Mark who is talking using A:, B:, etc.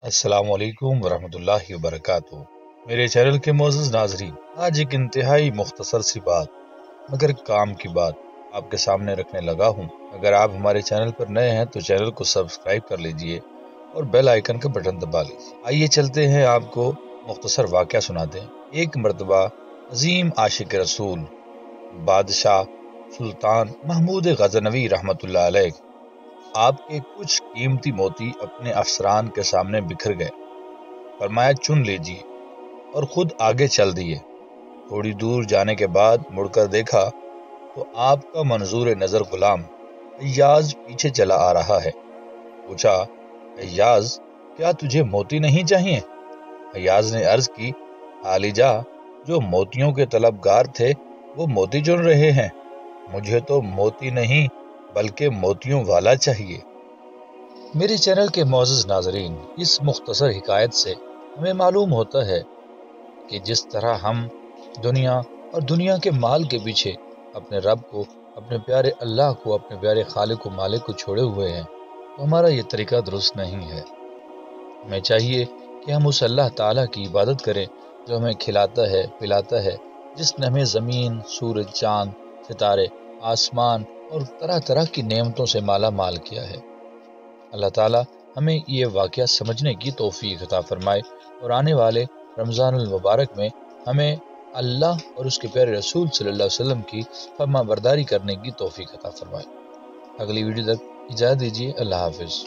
A: السلام علیکم ورحمۃ اللہ وبرکاتہ۔ میرے چینل کے معزز ناظرین، آج ایک انتہائی مختصر سی بات مگر کام کی بات آپ کے سامنے رکھنے لگا ہوں۔ اگر آپ ہمارے چینل پر نئے ہیں تو چینل کو سبسکرائب کر لیجئے اور بیل آئیکن کا بٹن دبا لیجئے۔ آئیے چلتے ہیں، آپ کو مختصر واقعہ سناتے ہیں۔ ایک مرتبہ عظیم عاشق رسول بادشاہ سلطان محمود غزنوی رحمۃ اللہ علیہ آپ کے کچھ قیمتی موتی اپنے افسران کے سامنے بکھر گئے۔ فرمایا چن لیجیے، اور خود آگے چل دیے۔ تھوڑی دور جانے کے بعد مڑ کر دیکھا تو آپ کا منظور نظر غلام ایاز پیچھے چلا آ رہا ہے۔ پوچھا، ایاز کیا تجھے موتی نہیں چاہیے؟ ایاز نے عرض کی، عالی جا، جو موتیوں کے طلبگار تھے وہ موتی چن رہے ہیں، مجھے تو موتی نہیں بلکہ موتیوں والا چاہیے۔ میرے چینل کے معزز ناظرین، اس مختصر حکایت سے ہمیں معلوم ہوتا ہے کہ جس طرح ہم دنیا اور دنیا کے مال کے پیچھے اپنے رب کو، اپنے پیارے اللہ کو، اپنے پیارے خالق و مالک کو چھوڑے ہوئے ہیں، تو ہمارا یہ طریقہ درست نہیں ہے۔ ہمیں چاہیے کہ ہم اس اللہ تعالیٰ کی عبادت کریں جو ہمیں کھلاتا ہے، پلاتا ہے، جس نے ہمیں زمین، سورج، چاند، ستارے، آسمان اور طرح طرح کی نعمتوں سے مالا مال کیا ہے۔ اللہ تعالیٰ ہمیں یہ واقعہ سمجھنے کی توفیق عطا فرمائے اور آنے والے رمضان المبارک میں ہمیں اللہ اور اس کے پیارے رسول صلی اللہ علیہ وسلم کی فرما برداری کرنے کی توفیق عطا فرمائے۔ اگلی ویڈیو تک اجازت دیجیے۔ اللہ حافظ۔